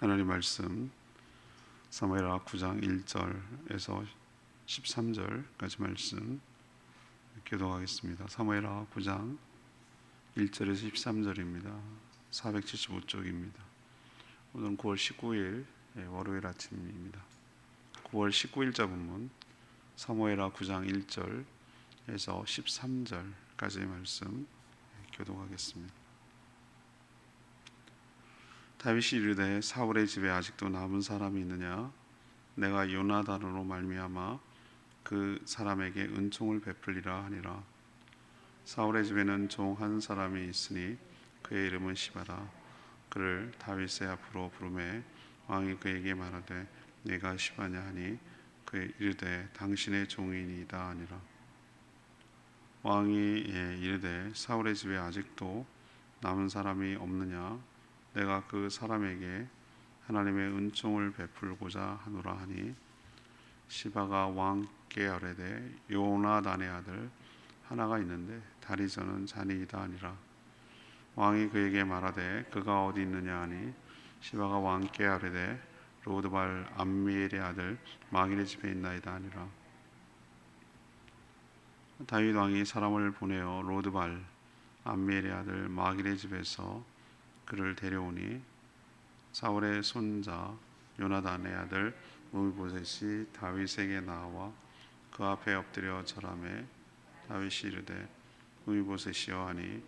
하나님 말씀 사무엘하 9장 1절에서 13절까지 말씀 교독하겠습니다. 사무엘하 9장 1절에서 13절입니다. 475쪽입니다. 오늘은 9월 19일 월요일 아침입니다. 9월 19일자 본문 사무엘하 9장 1절에서 13절까지의 말씀 교독하겠습니다. 다윗이 이르되 사울의 집에 아직도 남은 사람이 있느냐? 내가 요나단으로 말미암아 그 사람에게 은총을 베풀리라 하니라. 사울의 집에는 종 한 사람이 있으니 그의 이름은 시바라. 그를 다윗의 앞으로 부르매 왕이 그에게 말하되 네가 시바냐 하니 그의 이르되 당신의 종이니이다 하니라. 왕이 이르되 사울의 집에 아직도 남은 사람이 없느냐? 내가 그 사람에게 하나님의 은총을 베풀고자 하노라 하니 시바가 왕께 아뢰되 요나단의 아들 하나가 있는데 다리 저는 자니이다 하니라. 왕이 그에게 말하되 그가 어디 있느냐 하니 시바가 왕께 아뢰되 로드발 암미엘의 아들 마길의 집에 있나이다 하니라. 다윗 왕이 사람을 보내어 로드발 암미엘의 아들 마길의 집에서 그를 데려오니 사울의 손자 요나단의 아들 무비보셋이 다윗에게 나와 그 앞에 엎드려 절하매 다윗이 이르되 무비보셋이여 하니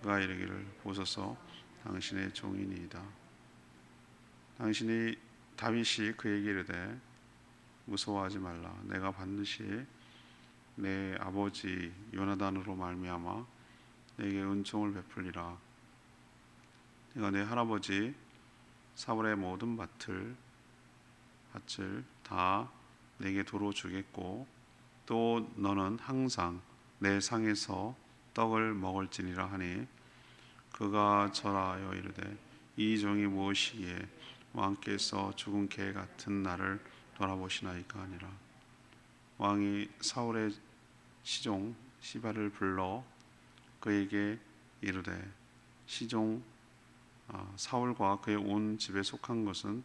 그가 이르기를 보소서 당신의 종이니이다. 다윗이 그에게 이르되 무서워하지 말라. 내가 반드시 내 아버지 요나단으로 말미암아 내게 은총을 베풀리라. 내가 내 할아버지 사울의 모든 밭을 다 내게 도로 주겠고 또 너는 항상 내 상에서 떡을 먹을지니라 하니 그가 절하여 이르되 이 종이 무엇이기에 왕께서 죽은 개 같은 나를 돌아보시나이까 하니라. 왕이 사울의 시종 시바를 불러 그에게 이르되 시종 사울과 그의 온 집에 속한 것은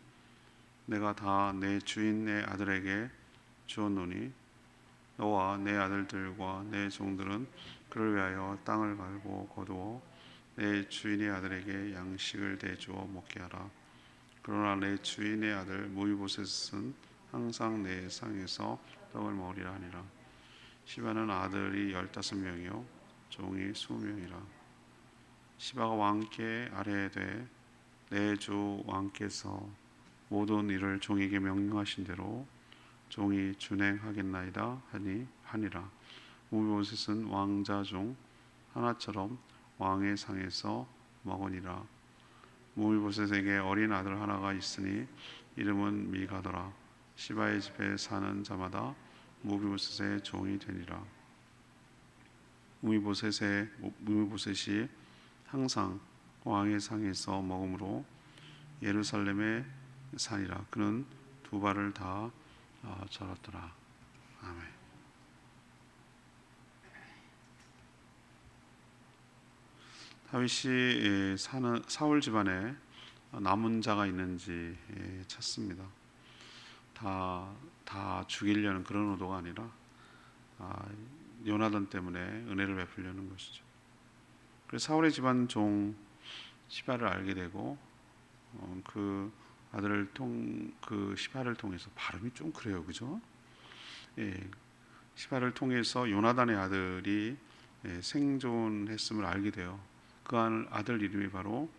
내가 다 내 주인의 아들에게 주었노니 너와 내 아들들과 내 종들은 그를 위하여 땅을 갈고 거두어 내 주인의 아들에게 양식을 대주어 먹게 하라. 그러나 내 주인의 아들 무비보셋은 항상 내 상에서 떡을 먹으리라 하니라. 시바는 아들이 15명이요 종이 20명이라. 시바가 왕께 아뢰되 내 주 왕께서 모든 일을 종에게 명령하신 대로 종이 준행하겠나이다 하니라. 무비보셋은 왕자 중 하나처럼 왕의 상에서 먹으니라. 무비보셋에게 어린 아들 하나가 있으니 이름은 미가더라. 시바의 집에 사는 자마다 무비보셋의 종이 되니라. 무비보셋이 항상 왕의 상에서 먹음으로 예루살렘에 사니라. 그는 두 발을 다 절었더라. 아멘. 다윗이 사는 사울 집안에 남은 자가 있는지 찾습니다. 다 죽이려는 그런 의도가 아니라 요나단 때문에 은혜를 베풀려는 것이죠. 그래서 사울의 집안 종 시바를 알게 되고 그 아들을 그 시바를 통해서 발음이 좀 그래요, 그죠? 시바를 통해서 요나단의 아들이 생존했음을 알게 돼요. 그 아들 이름이 바로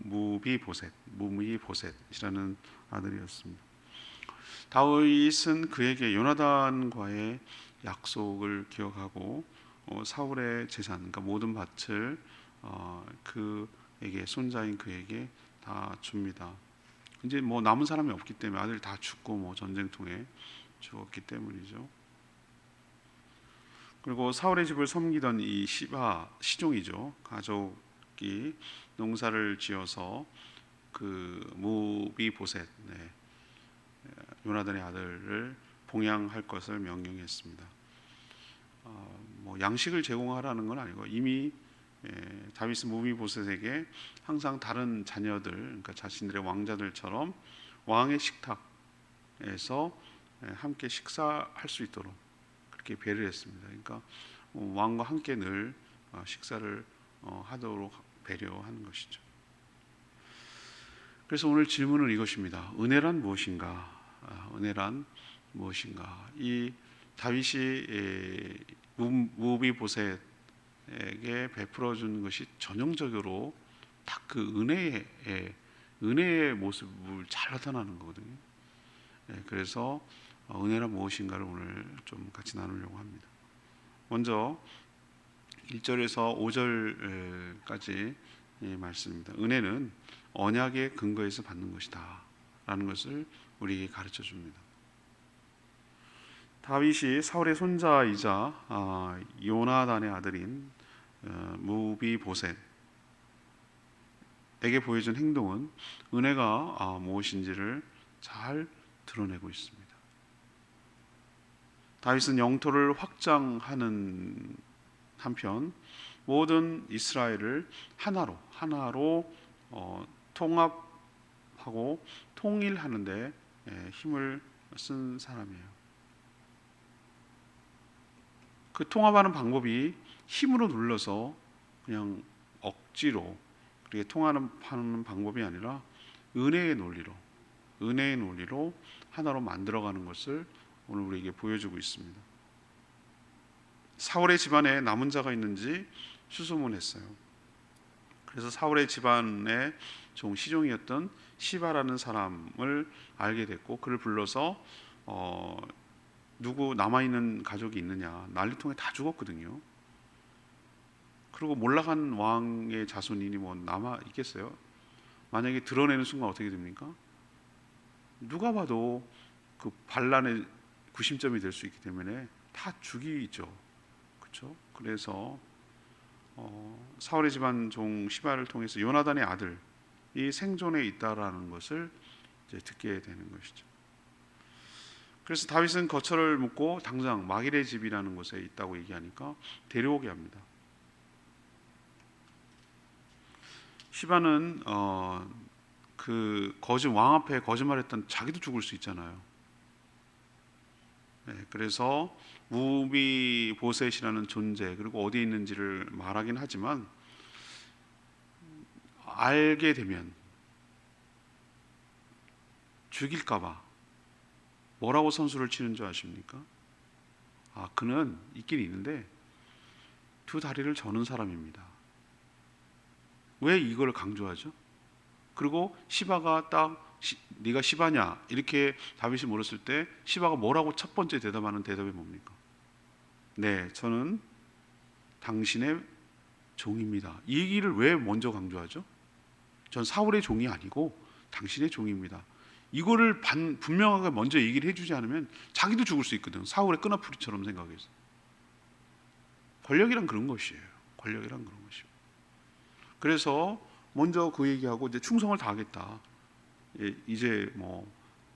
무비보셋이라는 아들이었습니다. 다윗은 그에게 요나단과의 약속을 기억하고 사울의 재산, 그러니까 모든 밭을 그에게 손자인 그에게 다 줍니다. 이제 뭐 남은 사람이 없기 때문에 아들 다 죽고 전쟁통에 죽었기 때문이죠. 그리고 사울의 집을 섬기던 이 시종이죠. 가족이 농사를 지어서 그 무비보셋 요나단의 아들을 봉양할 것을 명령했습니다. 양식을 제공하라는 건 아니고 이미 다윗은 무비보셋에게 항상 다른 자녀들, 그러니까 자신들의 왕자들처럼 왕의 식탁에서 함께 식사할 수 있도록 그렇게 배려를 했습니다. 그러니까 왕과 함께 늘 식사를 하도록 배려하는 것이죠. 그래서 오늘 질문은 이것입니다. 은혜란 무엇인가? 은혜란 무엇인가? 이 다윗이 무비보셋에게 베풀어 준 것이 전형적으로 딱 그 은혜의 모습을 잘 나타나는 거거든요. 그래서 은혜란 무엇인가를 오늘 좀 같이 나누려고 합니다. 먼저 1절에서 5절까지 말씀입니다. 은혜는 언약의 근거에서 받는 것이다 라는 것을 우리에게 가르쳐 줍니다. 다윗이 사울의 손자이자 요나단의 아들인 무비보셋에게 보여준 행동은 은혜가 무엇인지를 잘 드러내고 있습니다. 다윗은 영토를 확장하는 한편 모든 이스라엘을 하나로 통합하고 통일하는 데 힘을 쓴 사람이에요. 그 통합하는 방법이 힘으로 눌러서 그냥 억지로 그렇게 통합하는 방법이 아니라 은혜의 논리로 하나로 만들어가는 것을 오늘 우리에게 보여주고 있습니다. 사울의 집안에 남은 자가 있는지 수소문했어요. 그래서 사울의 집안의 시종이었던 시바라는 사람을 알게 됐고 그를 불러서 누구 남아있는 가족이 있느냐, 난리통에 다 죽었거든요. 그리고 몰락한 왕의 자손이니 뭐 남아 있겠어요? 만약에 드러내는 순간 어떻게 됩니까? 누가 봐도 그 반란의 구심점이 될 수 있기 때문에 다 죽이죠. 그렇죠? 그래서 사울의 집안 종 시바를 통해서 요나단의 아들이 생존해 있다라는 것을 이제 듣게 되는 것이죠. 그래서 다윗은 거처를 묻고 당장 마길의 집이라는 곳에 있다고 얘기하니까 데려오게 합니다. 시바는 그 왕 앞에 거짓말했던 자기도 죽을 수 있잖아요. 그래서 무비보셋이라는 존재 그리고 어디에 있는지를 말하긴 하지만 알게 되면 죽일까봐 뭐라고 선수를 치는 줄 아십니까? 그는 있긴 있는데 두 다리를 저는 사람입니다. 왜 이걸 강조하죠? 그리고 시바가 네가 시바냐 이렇게 다윗이 물었을 때 시바가 뭐라고 첫 번째 대답하는 대답이 뭡니까? 네, 저는 당신의 종입니다. 이 얘기를 왜 먼저 강조하죠? 전 사울의 종이 아니고 당신의 종입니다. 이거를 분명하게 먼저 얘기를 해주지 않으면 자기도 죽을 수 있거든. 사울의 끈앞풀이처럼 생각해서. 권력이란 그런 것이에요. 그래서 먼저 그 얘기하고 이제 충성을 다하겠다. 이제 뭐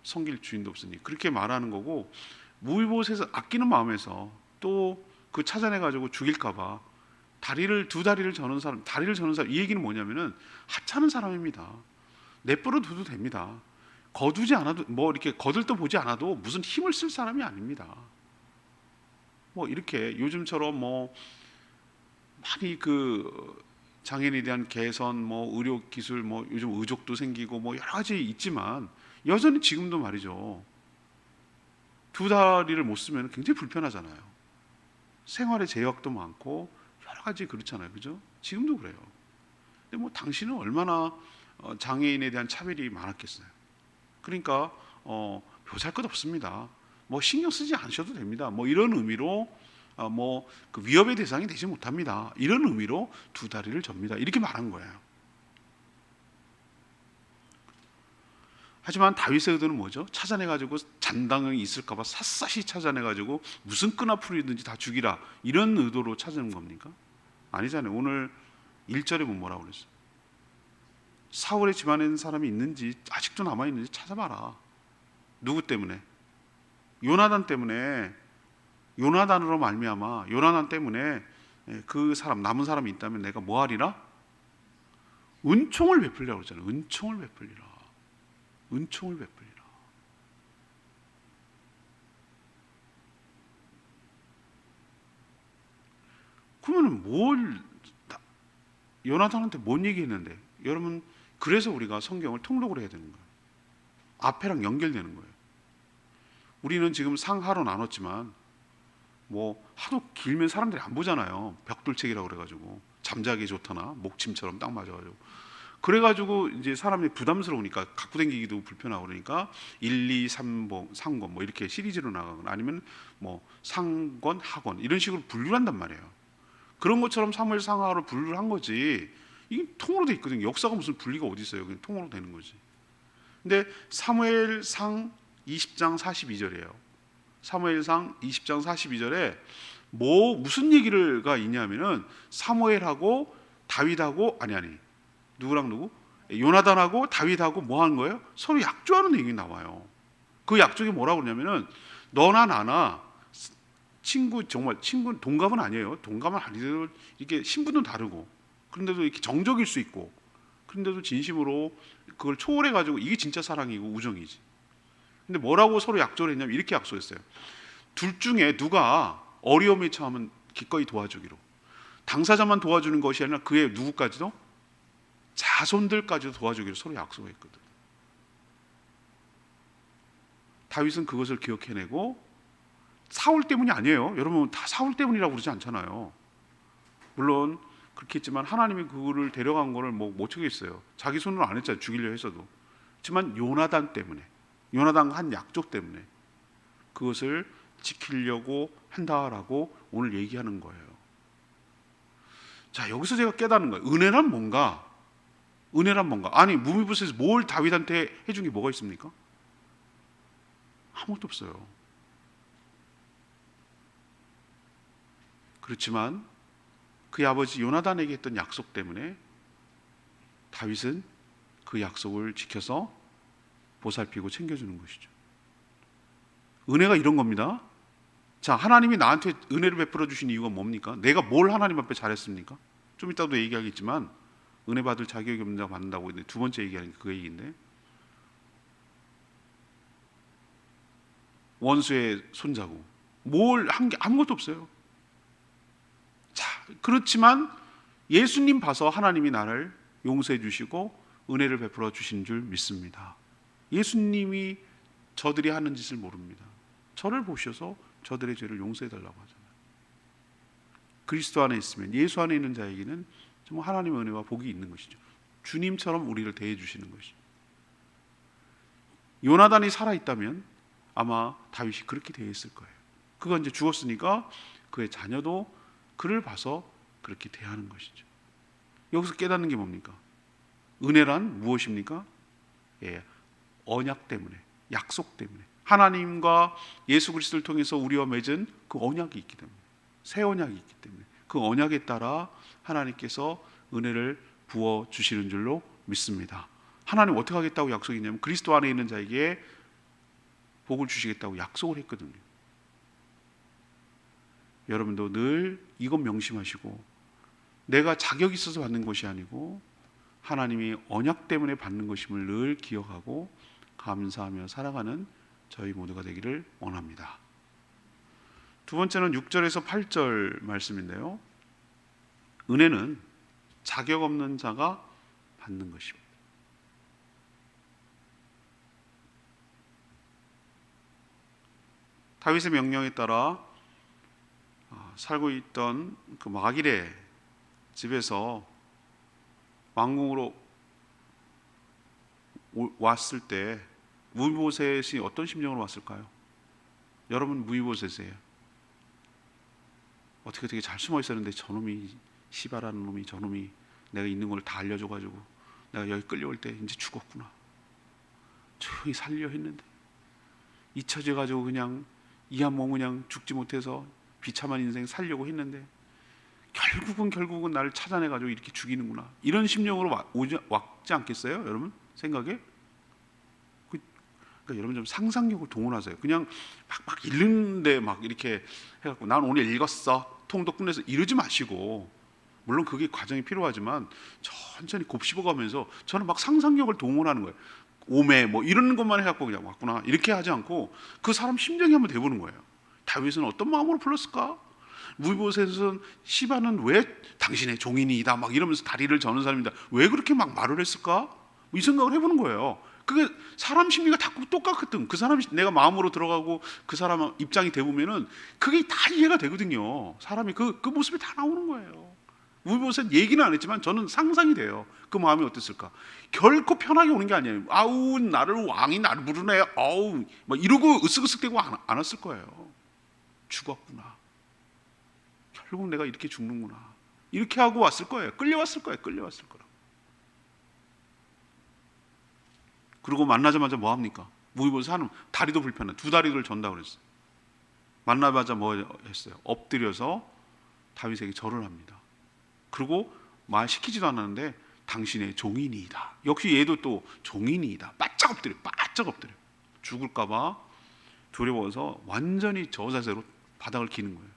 섬길 주인도 없으니 그렇게 말하는 거고, 무비보셋에서 아끼는 마음에서 또 그 찾아내가지고 죽일까봐 두 다리를 저는 사람 이 얘기는 뭐냐면은 하찮은 사람입니다. 내버려 둬도 됩니다. 거두지 않아도 뭐 이렇게 거들떠 보지 않아도 무슨 힘을 쓸 사람이 아닙니다. 뭐 이렇게 요즘처럼 뭐 많이 그 장애인에 대한 개선, 뭐 의료 기술, 뭐 요즘 의족도 생기고 뭐 여러 가지 있지만 여전히 지금도 말이죠. 두 다리를 못 쓰면 굉장히 불편하잖아요. 생활의 제약도 많고 여러 가지 그렇잖아요, 그죠? 지금도 그래요. 근데 뭐 당신은 얼마나 장애인에 대한 차별이 많았겠어요. 그러니까 보잘 것 없습니다. 뭐 신경 쓰지 않으셔도 됩니다. 뭐 이런 의미로 뭐 그 위협의 대상이 되지 못합니다. 이런 의미로 두 다리를 접니다. 이렇게 말한 거예요. 하지만 다윗의 의도는 뭐죠? 찾아내가지고 잔당이 있을까봐 샅샅이 찾아내가지고 무슨 끈앞풀이든지 다 죽이라, 이런 의도로 찾아낸 겁니까? 아니잖아요. 오늘 1절에 보면 뭐라고 그랬어요? 사울의 집안에 있는 사람이 있는지, 아직도 남아있는지 찾아봐라. 누구 때문에? 요나단 때문에. 요나단 때문에 그 사람 남은 사람이 있다면 내가 뭐 하리라? 은총을 베풀려고 그러잖아요. 은총을 베풀리라. 은총을 베풀리라. 그러면 요나단한테 뭔 얘기했는데? 여러분, 그래서 우리가 성경을 통독을 해야 되는 거예요. 앞에랑 연결되는 거예요. 우리는 지금 상하로 나눴지만 뭐 하도 길면 사람들이 안 보잖아요. 벽돌책이라고 그래가지고 잠자기 좋다나 목침처럼 딱 맞아가지고, 그래가지고 이제 사람이 부담스러우니까 갖고 다니기도 불편하고 그러니까 1, 2, 3번, 상권 뭐 이렇게 시리즈로 나가거나 아니면 뭐 상권, 하권 이런 식으로 분류를 한단 말이에요. 그런 것처럼 사무엘 상하로 분류를 한 거지. 이게 통으로 돼 있거든요. 역사가 무슨 분리가 어디 있어요? 그냥 통으로 되는 거지. 근데 사무엘상 20장 42절이에요. 사무엘상 20장 42절에 무슨 얘기가 있냐면은 사무엘하고 다윗하고 누구랑 누구? 요나단하고 다윗하고 뭐 하는 거예요? 서로 약조하는 얘기 나와요. 그 약속이 뭐라고 그러냐면은 너나 나나 정말 친구 동갑은 아니에요. 동갑은 아니더라도 이렇게 신분도 다르고 그런데도 이렇게 정적일 수 있고 그런데도 진심으로 그걸 초월해 가지고 이게 진짜 사랑이고 우정이지. 근데 뭐라고 서로 약속을 했냐면 이렇게 약속했어요. 둘 중에 누가 어려움에 처하면 기꺼이 도와주기로. 당사자만 도와주는 것이 아니라 그의 누구까지도 자손들까지도 도와주기로 서로 약속했거든. 다윗은 그것을 기억해내고, 사울 때문이 아니에요. 여러분, 다 사울 때문이라고 그러지 않잖아요. 물론 그렇게 했지만 하나님이 그거를 데려간 거를 못 찾겠어요. 자기 손으로 안 했잖아요. 죽이려 해서도. 하지만 요나단 때문에, 요나단 한 약속 때문에 그것을 지키려고 한다라고 오늘 얘기하는 거예요. 자, 여기서 제가 깨닫는 거예요. 은혜란 뭔가? 아니, 무미보셋에서 뭘 다윗한테 해준 게 뭐가 있습니까? 아무것도 없어요. 그렇지만 그의 아버지 요나단에게 했던 약속 때문에 다윗은 그 약속을 지켜서 보살피고 챙겨주는 것이죠. 은혜가 이런 겁니다. 자, 하나님이 나한테 은혜를 베풀어 주신 이유가 뭡니까? 내가 뭘 하나님 앞에 잘했습니까? 좀 이따도 얘기하겠지만 은혜 받을 자격이 없는 자가 받는다고 했는데, 두 번째 얘기하는 게 그 얘기인데, 원수의 손자고 뭘 한 게 아무것도 없어요. 자, 그렇지만 예수님 봐서 하나님이 나를 용서해 주시고 은혜를 베풀어 주신 줄 믿습니다. 예수님이 저들이 하는 짓을 모릅니다. 저를 보셔서 저들의 죄를 용서해 달라고 하잖아요. 그리스도 안에 있으면, 예수 안에 있는 자에게는 정말 하나님의 은혜와 복이 있는 것이죠. 주님처럼 우리를 대해 주시는 것이죠. 요나단이 살아있다면 아마 다윗이 그렇게 대했을 거예요. 그가 이제 죽었으니까 그의 자녀도 그를 봐서 그렇게 대하는 것이죠. 여기서 깨닫는 게 뭡니까? 은혜란 무엇입니까? 언약 때문에, 약속 때문에, 하나님과 예수 그리스도를 통해서 우리와 맺은 그 언약이 있기 때문에, 새 언약이 있기 때문에 그 언약에 따라 하나님께서 은혜를 부어 주시는 줄로 믿습니다. 하나님 어떻게 하겠다고 약속했냐면 그리스도 안에 있는 자에게 복을 주시겠다고 약속을 했거든요. 여러분도 늘 이것 명심하시고, 내가 자격이 있어서 받는 것이 아니고 하나님이 언약 때문에 받는 것임을 늘 기억하고 감사하며 살아가는 저희 모두가 되기를 원합니다. 두 번째는 6절에서 8절 말씀인데요. 은혜는 자격 없는 자가 받는 것입니다. 다윗의 명령에 따라 살고 있던 그 마길의 집에서 왕궁으로 왔을 때 무비보셋이 어떤 심정으로 왔을까요? 여러분, 무비보셋이에요. 어떻게 되게 잘 숨어 있었는데 저놈이, 시바라는 놈이, 저놈이 내가 있는 걸 다 알려줘가지고 내가 여기 끌려올 때 이제 죽었구나, 조용히 살려 했는데 잊혀져가지고 그냥 이 한 몸 그냥 죽지 못해서 비참한 인생 살려고 했는데 결국은 나를 찾아내가지고 이렇게 죽이는구나, 이런 심령으로 왔지 않겠어요? 여러분 생각에? 그러니까 여러분 좀 상상력을 동원하세요. 그냥 막 읽는데 막 이렇게 해갖고 난 오늘 읽었어, 통도 끝내서 이러지 마시고, 물론 그게 과정이 필요하지만 천천히 곱씹어가면서 저는 막 상상력을 동원하는 거예요. 오매 뭐 이런 것만 해갖고 그냥 왔구나 이렇게 하지 않고 그 사람 심정이 한번 돼보는 거예요. 다윗은 어떤 마음으로 불렀을까? 무비보셋은 시바는 왜 당신의 종인이다 막 이러면서 다리를 저는 사람이다 왜 그렇게 막 말을 했을까? 이 생각을 해보는 거예요. 그게 사람 심리가 다 똑같거든. 그 사람이 내가 마음으로 들어가고 그 사람 입장이 돼보면은 그게 다 이해가 되거든요. 사람이 그 모습이 다 나오는 거예요. 무비보셋 얘기는 안 했지만 저는 상상이 돼요. 그 마음이 어땠을까? 결코 편하게 오는 게 아니에요. 아우 나를 왕이 나를 부르네. 아우 막 이러고 으쓱으쓱대고 안 왔을 거예요. 죽었구나. 결국 내가 이렇게 죽는구나. 이렇게 하고 왔을 거예요. 끌려왔을 거예요. 끌려왔을 거라고. 그리고 만나자마자 뭐 합니까? 무비보셋 하는 다리도 불편해. 두 다리를 전다 그랬어요. 만나자마자 뭐 했어요? 엎드려서 다윗에게 절을 합니다. 그리고 말 시키지도 않았는데 당신의 종이니이다. 역시 얘도 또 종이니이다. 바짝 엎드려. 죽을까봐 두려워서 완전히 저 자세로 바닥을 기는 거예요.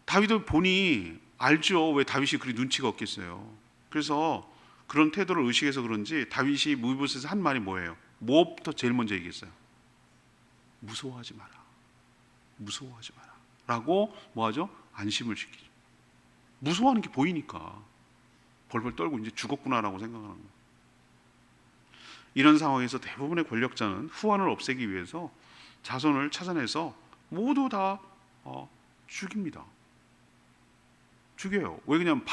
다윗은 보니 알죠. 왜 다윗이 그리 눈치가 없겠어요. 그래서 그런 태도를 의식해서 그런지 다윗이 무비보셋에서 한 말이 뭐예요? 무엇부터 제일 먼저 얘기했어요? 무서워하지 마라. 무서워하지 마라. 라고 뭐하죠? 안심을 시키죠. 무서워하는 게 보이니까 벌벌 떨고 이제 죽었구나라고 생각하는 거예요. 이런 상황에서 대부분의 권력자는 후환을 없애기 위해서 자손을 찾아내서 모두 다 죽입니다. 죽여요. 왜 그러냐면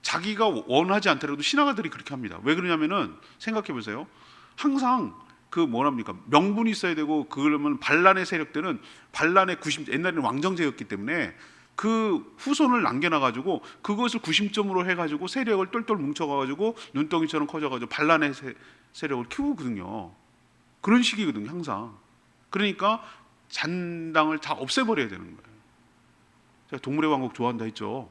자기가 원하지 않더라도 신하가들이 그렇게 합니다. 왜 그러냐면은 생각해 보세요. 항상 그 뭐랍니까? 명분이 있어야 되고 그러면 반란의 세력들은 반란의 옛날에는 왕정제였기 때문에 그 후손을 남겨놔가지고 그것을 구심점으로 해가지고 세력을 똘똘 뭉쳐가지고 눈덩이처럼 커져가지고 반란의 세력을 키우거든요. 그런 식이거든요, 항상. 그러니까 잔당을 다 없애버려야 되는 거예요. 제가 동물의 왕국 좋아한다 했죠.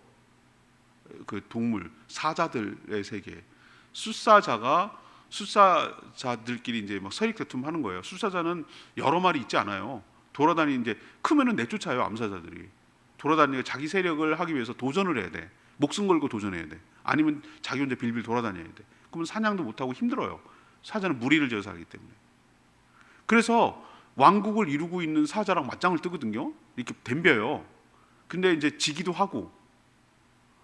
그 동물 사자들의 세계. 숫사자들끼리 이제 막 서익 다툼하는 거예요. 숫사자는 여러 마리 있지 않아요. 돌아다니 이제 크면은 내쫓아요. 암사자들이. 돌아다니고 자기 세력을 하기 위해서 도전을 해야 돼. 목숨 걸고 도전해야 돼. 아니면 자기 혼자 빌빌 돌아다녀야 돼. 그러면 사냥도 못 하고 힘들어요. 사자는 무리를 지어서 하기 때문에. 그래서 왕국을 이루고 있는 사자랑 맞짱을 뜨거든요. 이렇게 덤벼요. 근데 이제 지기도 하고.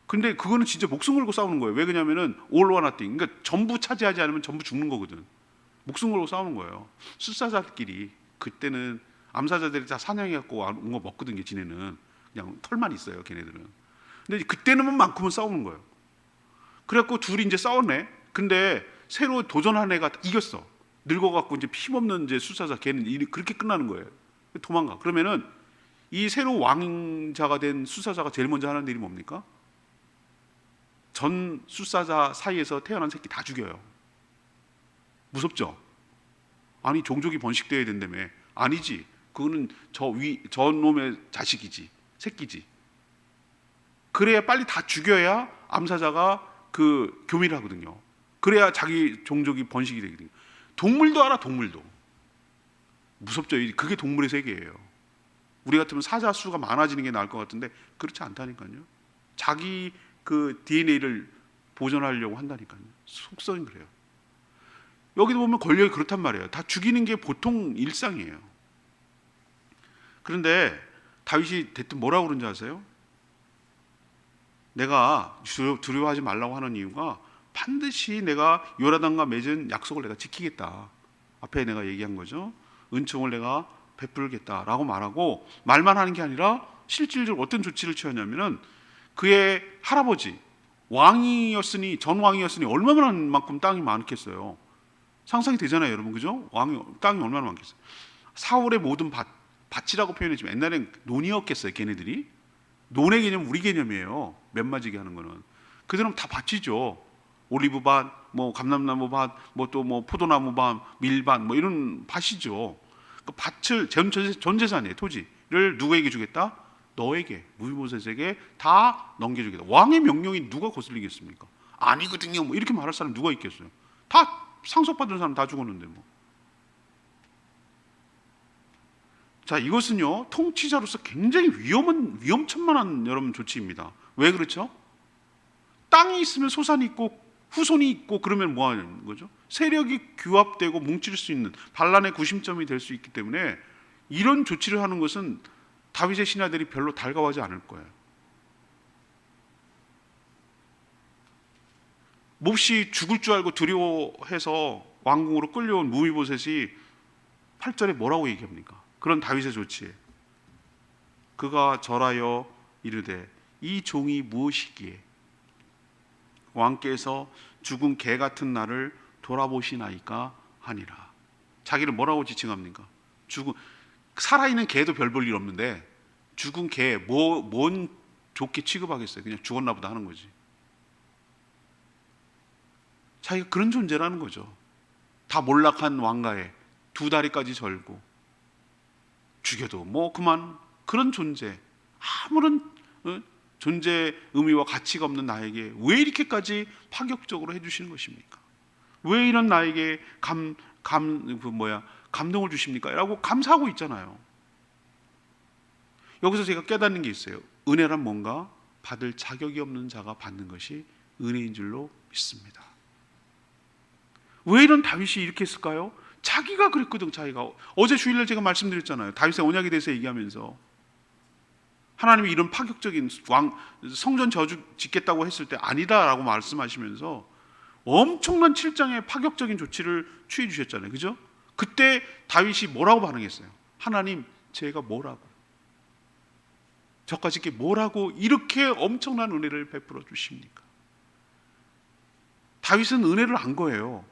근데 그거는 진짜 목숨 걸고 싸우는 거예요. 왜 그러냐면은 all or nothing. 그러니까 전부 차지하지 않으면 전부 죽는 거거든. 목숨 걸고 싸우는 거예요. 숫사자들끼리. 그때는 암사자들이 다 사냥해갖고 온 거 먹거든요. 지네는 그냥 털만 있어요. 걔네들은. 근데 그때는 만큼은 싸우는 거예요. 그래갖고 둘이 이제 싸웠네. 근데 새로 도전한 애가 이겼어. 늙어갖고 이제 힘없는 이제 숫사자 걔는 그렇게 끝나는 거예요. 도망가. 그러면은 이 새로 왕자가 된 숫사자가 제일 먼저 하는 일이 뭡니까? 전 숫사자 사이에서 태어난 새끼 다 죽여요. 무섭죠? 아니 종족이 번식돼야 된다며. 아니지. 그거는 저 놈의 자식이지. 새끼지. 그래야 빨리 다 죽여야 암사자가 그 교미를 하거든요. 그래야 자기 종족이 번식이 되거든요. 동물도 알아. 동물도. 무섭죠? 그게 동물의 세계예요. 우리 같으면 사자 수가 많아지는 게 나을 것 같은데 그렇지 않다니까요. 자기 그 DNA를 보존하려고 한다니까요. 속성이 그래요. 여기도 보면 권력이 그렇단 말이에요. 다 죽이는 게 보통 일상이에요. 그런데 다윗이 대뜸 뭐라고 그런지 아세요? 내가 두려워하지 말라고 하는 이유가 반드시 내가 요나단과 맺은 약속을 내가 지키겠다. 앞에 내가 얘기한 거죠. 은총을 내가 베풀겠다라고 말하고 말만 하는 게 아니라 실질적으로 어떤 조치를 취하냐면은 그의 할아버지 왕이었으니 전 왕이었으니 얼마나 만큼 땅이 많겠어요. 상상이 되잖아요, 여러분. 그죠? 땅이 얼마나 많겠어요. 사울의 모든 밭이라고 표현했지만 옛날엔 논이었겠어요, 걔네들이. 논의 개념은 우리 개념이에요. 몇 마지게 하는 거는. 그들은 다 밭이죠. 올리브밭, 뭐 감람나무 밭, 뭐 또 뭐 포도나무 밭, 밀밭, 뭐 이런 밭이죠. 그 밭을 전 재산이에요. 토지를 누구에게 주겠다? 너에게, 무비보셋에게 다 넘겨주겠다. 왕의 명령이 누가 거슬리겠습니까? 아니거든요. 뭐 이렇게 말할 사람 누가 있겠어요? 다 상속받은 사람 다 죽었는데 뭐. 자, 이것은요 통치자로서 굉장히 위험천만한 여러분 조치입니다. 왜 그렇죠? 땅이 있으면 소산이 있고 후손이 있고 그러면 뭐 하는 거죠? 세력이 규합되고 뭉칠 수 있는 반란의 구심점이 될 수 있기 때문에 이런 조치를 하는 것은 다윗의 신하들이 별로 달가워하지 않을 거예요. 몹시 죽을 줄 알고 두려워해서 왕궁으로 끌려온 무비보셋이 8절에 뭐라고 얘기합니까? 그런 다윗의 조치에 그가 절하여 이르되 이 종이 무엇이기에 왕께서 죽은 개 같은 나를 돌아보시나이까 하니라. 자기를 뭐라고 지칭합니까? 살아있는 개도 별 볼 일 없는데 죽은 개 뭔 좋게 취급하겠어요? 그냥 죽었나 보다 하는 거지. 자기가 그런 존재라는 거죠. 다 몰락한 왕가에 두 다리까지 절고 죽여도 뭐 그만 그런 존재, 아무런 존재의 의미와 가치가 없는 나에게 왜 이렇게까지 파격적으로 해주시는 것입니까? 왜 이런 나에게 감동을 주십니까? 라고 감사하고 있잖아요. 여기서 제가 깨닫는 게 있어요. 은혜란 뭔가 받을 자격이 없는 자가 받는 것이 은혜인 줄로 믿습니다. 왜 이런 다윗이 이렇게 했을까요? 자기가 그랬거든. 자기가 어제 주일날 제가 말씀드렸잖아요. 다윗의 언약에 대해서 얘기하면서 하나님이 이런 파격적인 성전 저주 짓겠다고 했을 때 아니다라고 말씀하시면서 엄청난 7장의 파격적인 조치를 취해 주셨잖아요. 그죠? 그때 다윗이 뭐라고 반응했어요? 하나님, 제가 뭐라고? 저까지 이렇게 뭐라고 이렇게 엄청난 은혜를 베풀어 주십니까? 다윗은 은혜를 안 거예요.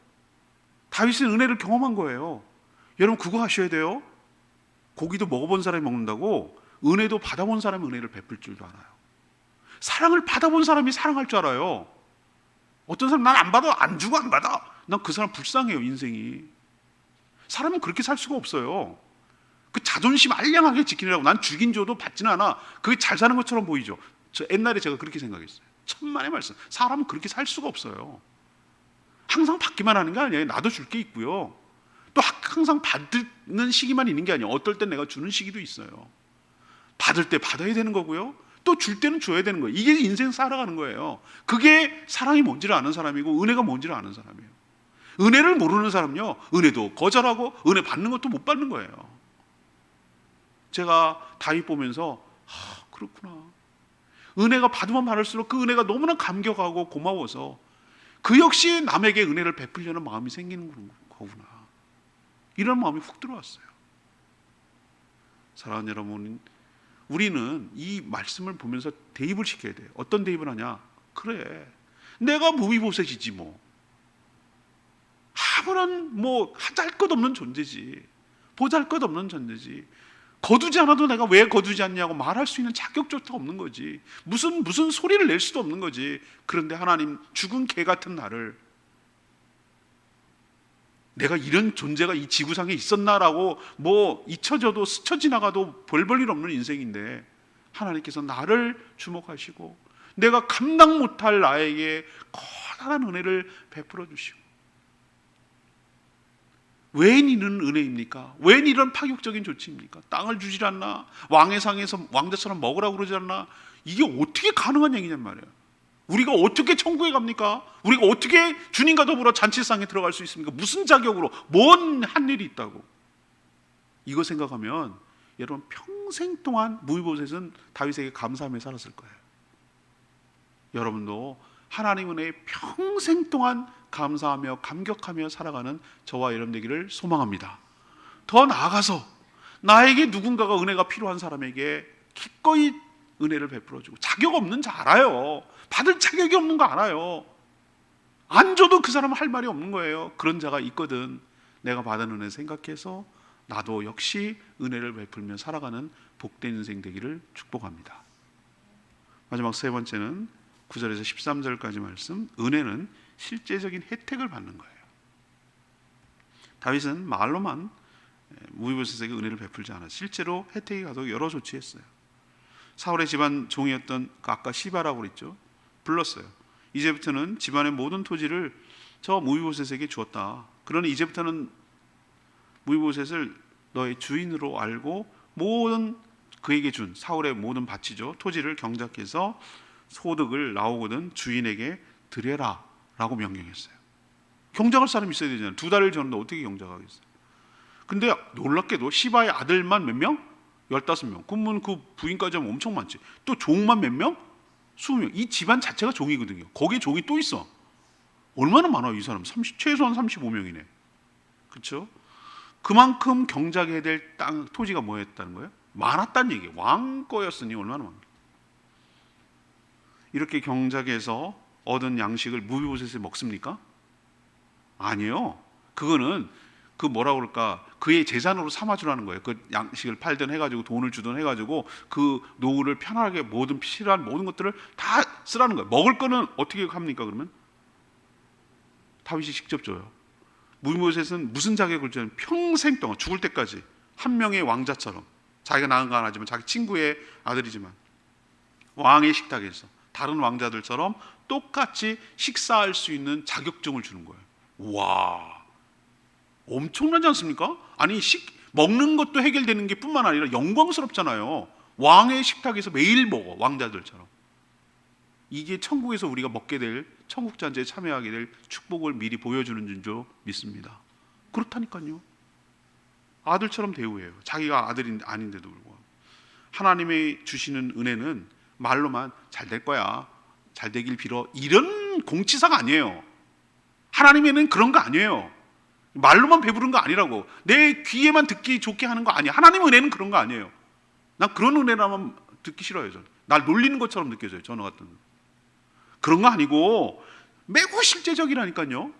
다윗은 은혜를 경험한 거예요. 여러분 그거 하셔야 돼요. 고기도 먹어본 사람이 먹는다고 은혜도 받아본 사람이 은혜를 베풀 줄도 알아요. 사랑을 받아본 사람이 사랑할 줄 알아요. 어떤 사람 난 안 받아, 안 주고 안 받아. 난 그 사람 불쌍해요. 인생이. 사람은 그렇게 살 수가 없어요. 그 자존심 알량하게 지키느라고 난 주긴 줘도 받지는 않아. 그게 잘 사는 것처럼 보이죠. 저 옛날에 제가 그렇게 생각했어요. 천만의 말씀. 사람은 그렇게 살 수가 없어요. 항상 받기만 하는 게 아니에요. 나도 줄 게 있고요. 또 항상 받는 시기만 있는 게 아니에요. 어떨 땐 내가 주는 시기도 있어요. 받을 때 받아야 되는 거고요. 또 줄 때는 줘야 되는 거예요. 이게 인생 살아가는 거예요. 그게 사랑이 뭔지를 아는 사람이고 은혜가 뭔지를 아는 사람이에요. 은혜를 모르는 사람은요, 은혜도 거절하고 은혜 받는 것도 못 받는 거예요. 제가 다윗 보면서 그렇구나. 은혜가 받으면 받을수록 그 은혜가 너무나 감격하고 고마워서 그 역시 남에게 은혜를 베풀려는 마음이 생기는 거구나. 이런 마음이 훅 들어왔어요. 사랑하는 여러분, 우리는 이 말씀을 보면서 대입을 시켜야 돼요. 어떤 대입을 하냐? 그래, 내가 무비보셋이지 뭐. 아무런 하잘것없는 존재지. 보잘것없는 존재지. 거두지 않아도 내가 왜 거두지 않냐고 말할 수 있는 자격조차 없는 거지. 무슨 소리를 낼 수도 없는 거지. 그런데 하나님, 죽은 개 같은 나를, 내가 이런 존재가 이 지구상에 있었나라고 잊혀져도 스쳐 지나가도 별 볼 일 없는 인생인데 하나님께서 나를 주목하시고 내가 감당 못할 나에게 커다란 은혜를 베풀어 주시고, 웬 이런 은혜입니까? 웬 이런 파격적인 조치입니까? 땅을 주질 않나? 왕의 상에서 왕자처럼 먹으라고 그러지 않나? 이게 어떻게 가능한 얘기냔 말이에요. 우리가 어떻게 천국에 갑니까? 우리가 어떻게 주님과 더불어 잔치상에 들어갈 수 있습니까? 무슨 자격으로? 뭔 한 일이 있다고? 이거 생각하면 여러분 평생 동안 무비보셋은 다윗에게 감사하며 살았을 거예요. 여러분도 하나님 은혜에 평생 동안 감사하며 감격하며 살아가는 저와 여러분 되기를 소망합니다. 더 나아가서 나에게 누군가가 은혜가 필요한 사람에게 기꺼이 은혜를 베풀어주고, 자격 없는 자 알아요. 받을 자격이 없는 거 알아요. 안 줘도 그 사람은 할 말이 없는 거예요. 그런 자가 있거든. 내가 받은 은혜 생각해서 나도 역시 은혜를 베풀며 살아가는 복된 인생 되기를 축복합니다. 마지막 세 번째는 9절에서 13절까지 말씀, 은혜는 실제적인 혜택을 받는 거예요. 다윗은 말로만 무비보셋에게 은혜를 베풀지 않아 실제로 혜택이 가서 여러 조치했어요. 사울의 집안 종이었던 아까 시바라고 그랬죠. 불렀어요. 이제부터는 집안의 모든 토지를 저 무비보셋에게 주었다. 그러니 이제부터는 무비보셋을 너의 주인으로 알고 모든 그에게 준 사울의 모든 밭이죠. 토지를 경작해서 소득을 나오거든 주인에게 드려라 라고 명령했어요. 경작할 사람이 있어야 되잖아요. 2달을 줬는데 어떻게 경작하겠어요? 근데 놀랍게도 시바의 아들만 몇 명? 15명. 그러면 그 부인까지 하면 엄청 많지. 또 종만 몇 명? 20명. 이 집안 자체가 종이거든요. 거기에 종이 또 있어. 얼마나 많아요, 이 사람. 최소한 35명이네. 그렇죠? 그만큼 경작해야 될 땅, 토지가 뭐였다는 거예요? 많았다는 얘기예요. 왕 거였으니 얼마나 많아. 이렇게 경작해서 얻은 양식을 무비보셋에 먹습니까? 아니요. 그거는 그 뭐라 그럴까, 그의 재산으로 삼아주라는 거예요. 그 양식을 팔든 해가지고 돈을 주든 해가지고 그 노후를 편하게 모든 필요한 모든 것들을 다 쓰라는 거예요. 먹을 거는 어떻게 합니까? 그러면 다윗이 직접 줘요. 무비보셋은 무슨 자격을 주냐면 평생 동안 죽을 때까지 한 명의 왕자처럼, 자기가 낳은 건 아니지만 자기 친구의 아들이지만 왕의 식탁에서 다른 왕자들처럼 똑같이 식사할 수 있는 자격증을 주는 거예요. 와, 엄청나지 않습니까? 아니, 먹는 것도 해결되는 게 뿐만 아니라 영광스럽잖아요. 왕의 식탁에서 매일 먹어, 왕자들처럼. 이게 천국에서 우리가 먹게 될, 천국 잔치에 참여하게 될 축복을 미리 보여주는 줄 믿습니다. 그렇다니까요. 아들처럼 대우해요. 자기가 아들이 아닌데도 불구하고. 하나님이 주시는 은혜는 말로만 잘 될 거야, 잘 되길 빌어, 이런 공치사가 아니에요. 하나님에는 그런 거 아니에요. 말로만 배부른 거 아니라고, 내 귀에만 듣기 좋게 하는 거 아니에요. 하나님 은혜는 그런 거 아니에요. 난 그런 은혜라면 듣기 싫어요. 저는. 날 놀리는 것처럼 느껴져요. 전화 같은 거. 그런 거 아니고 매우 실제적이라니까요.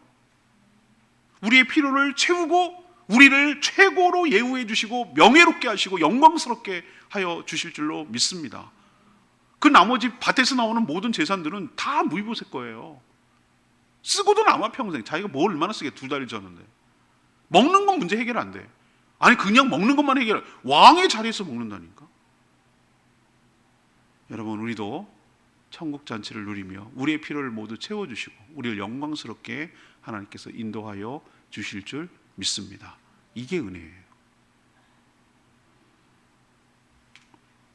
우리의 필요를 채우고 우리를 최고로 예우해 주시고 명예롭게 하시고 영광스럽게 하여 주실 줄로 믿습니다. 그 나머지 밭에서 나오는 모든 재산들은 다 무비보셋 거예요. 쓰고도 남아 평생. 자기가 뭘 얼마나 쓰게, 2달을 줬는데. 먹는 건 문제 해결 안 돼. 아니, 그냥 먹는 것만 해결해. 왕의 자리에서 먹는다니까. 여러분, 우리도 천국 잔치를 누리며 우리의 필요를 모두 채워주시고 우리를 영광스럽게 하나님께서 인도하여 주실 줄 믿습니다. 이게 은혜예요.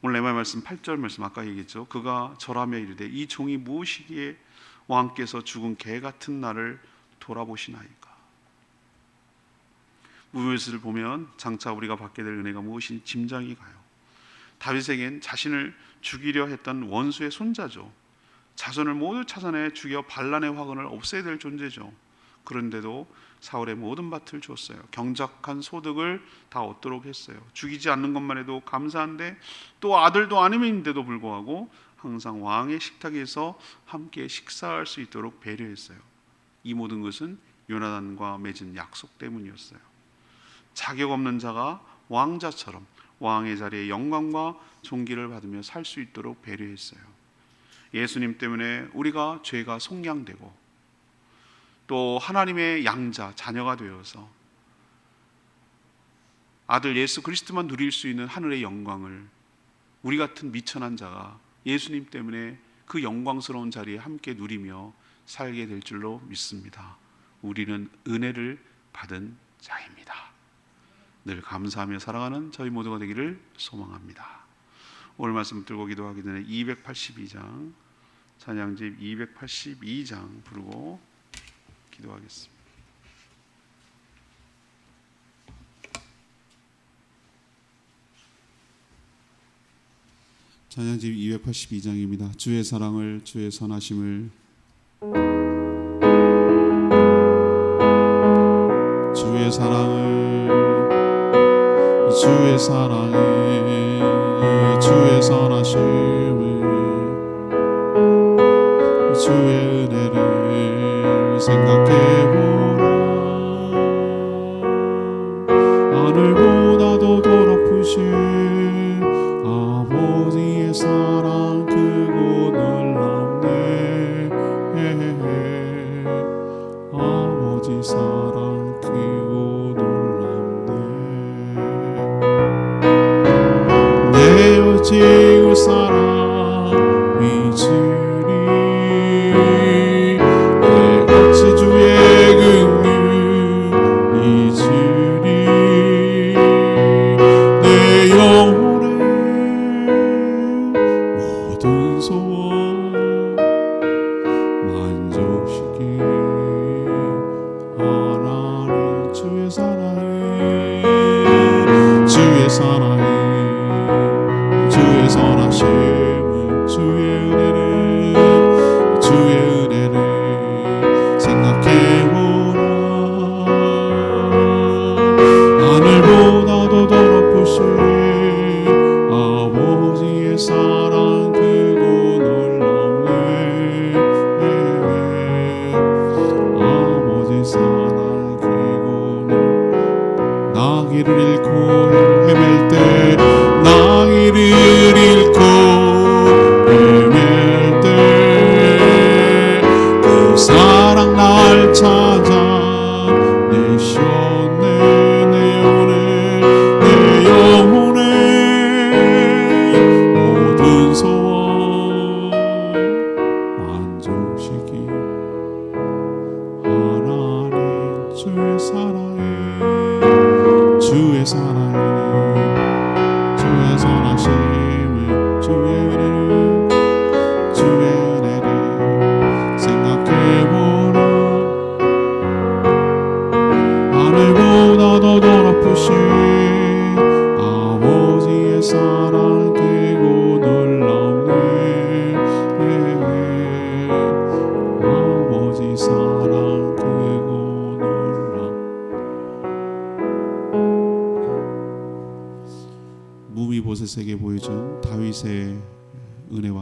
오늘 내 말씀 8절 말씀 아까 얘기했죠. 그가 절하며 이르되 이 종이 무엇이기에 왕께서 죽은 개 같은 나를 돌아보시나이까. 무비보셋을 보면 장차 우리가 받게 될 은혜가 무엇인지 짐작이 가요. 다윗에겐 자신을 죽이려 했던 원수의 손자죠. 자손을 모두 찾아내 죽여 반란의 화근을 없애야 될 존재죠. 그런데도 사울의 모든 밭을 줬어요. 경작한 소득을 다 얻도록 했어요. 죽이지 않는 것만 해도 감사한데 또 아들도 아님인데도 불구하고 항상 왕의 식탁에서 함께 식사할 수 있도록 배려했어요. 이 모든 것은 요나단과 맺은 약속 때문이었어요. 자격 없는 자가 왕자처럼 왕의 자리에 영광과 존귀를 받으며 살 수 있도록 배려했어요. 예수님 때문에 우리가 죄가 속량되고 또 하나님의 양자, 자녀가 되어서 아들 예수 그리스도만 누릴 수 있는 하늘의 영광을 우리 같은 미천한 자가 예수님 때문에 그 영광스러운 자리에 함께 누리며 살게 될 줄로 믿습니다. 우리는 은혜를 받은 자입니다. 늘 감사하며 살아가는 저희 모두가 되기를 소망합니다. 오늘 말씀 들고 기도하기 전에 282장 찬양집 282장 부르고 기도하겠습니다. 찬양집 282장입니다. 주의 사랑을, 주의 선하심을, 주의 사랑을, 주의 사랑을, 주의 선하심을, 주의 은혜를 생각해보라. 하늘보다도 더 높으신 아버지의 사랑 크고 놀랍네. 아버지 사랑 크고 놀랍네. 내 오직 사랑 믿으리. 내 같이 주의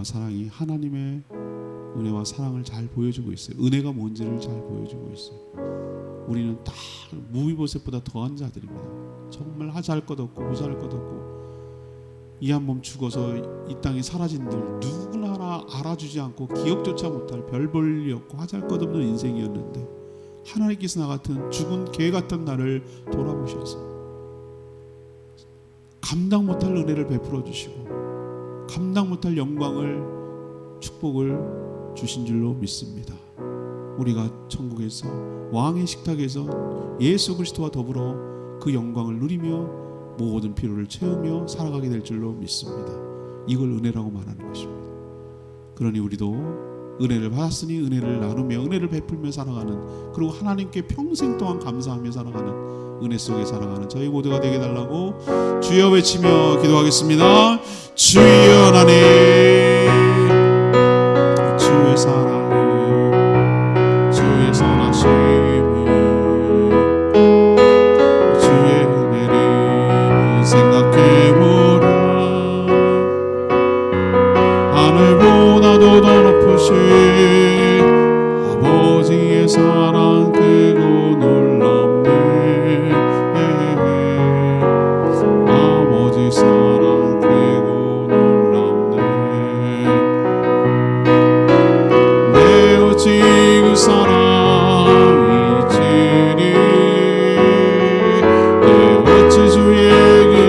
은혜와 사랑이 하나님의 은혜와 사랑을 잘 보여주고 있어요. 은혜가 뭔지를 잘 보여주고 있어요. 우리는 다 무위보셋보다 더한 자들입니다. 정말 하잘 것 없고 무사할 것 없고 이 한 몸 죽어서 이 땅에 사라진들 누구나 하나 알아주지 않고 기억조차 못할 별 볼 일 없고 하잘 것 없는 인생이었는데 하나님께서 나 같은 죽은 개 같은 나를 돌아보셔서 감당 못할 은혜를 베풀어 주시고 감당 못할 영광을 축복을 주신 줄로 믿습니다. 우리가 천국에서 왕의 식탁에서 예수 그리스도와 더불어 그 영광을 누리며 모든 피로를 채우며 살아가게 될 줄로 믿습니다. 이걸 은혜라고 말하는 것입니다. 그러니 우리도 은혜를 받았으니 은혜를 나누며 은혜를 베풀며 살아가는, 그리고 하나님께 평생 동안 감사하며 살아가는 은혜 속에 살아가는 저희 모두가 되게 달라고 주여 외치며 기도하겠습니다. 주여 하나님, 주의 사랑을, 주의 선하심을, 주의 은혜를 생각해보라. 하늘보다도 더 높으신 아버지의 사랑 크고 놀랍네. 아버지 사랑 크고 놀랍네. 내 오직 그 사랑 잊으리. 내 어찌 주의 은혜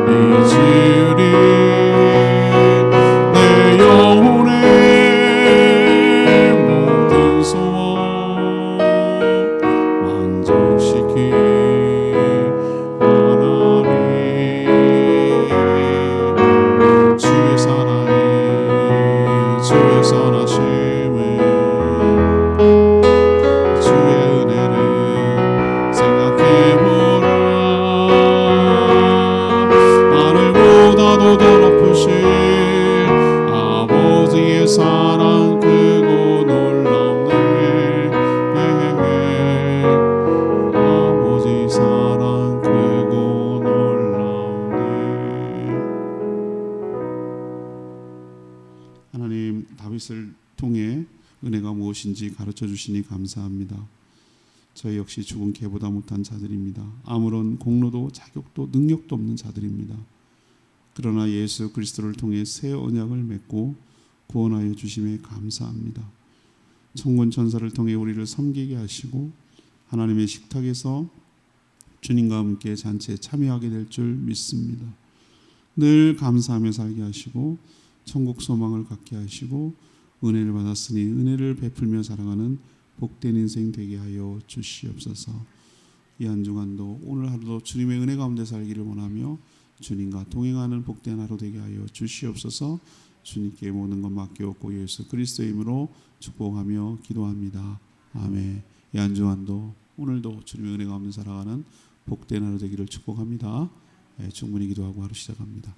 잊으리. 내 영혼의 모든 소원 만족시키 하나님. 주의 사랑이, 주의 선하심을, 주의 은혜를 생각해보라. 하늘보다도 더 높으신 아버지의 사랑 크고 놀랍네. 아버지 사랑 크고 놀랍네. 하나님, 다윗을 통해 은혜가 무엇인지 가르쳐 주시니 감사합니다. 저희 역시 죽은 개보다 못한 자들입니다. 아무런 공로도 자격도 능력도 없는 자들입니다. 그러나 예수 그리스도를 통해 새 언약을 맺고 구원하여 주심에 감사합니다. 천군 천사를 통해 우리를 섬기게 하시고 하나님의 식탁에서 주님과 함께 잔치에 참여하게 될 줄 믿습니다. 늘 감사하며 살게 하시고 천국 소망을 갖게 하시고 은혜를 받았으니 은혜를 베풀며 살아가는 복된 인생 되게 하여 주시옵소서. 이 한 주간도 오늘 하루도 주님의 은혜 가운데 살기를 원하며 주님과 동행하는 복된 하루 되게 하여 주시옵소서. 주님께 모든 것 맡겨놓고 예수 그리스도의 이름으로 축복하며 기도합니다. 아멘. 이 한 주간도 오늘도 주님의 은혜 가운데 살아가는 복된 하루 되기를 축복합니다. 충분히 기도하고 하루 시작합니다.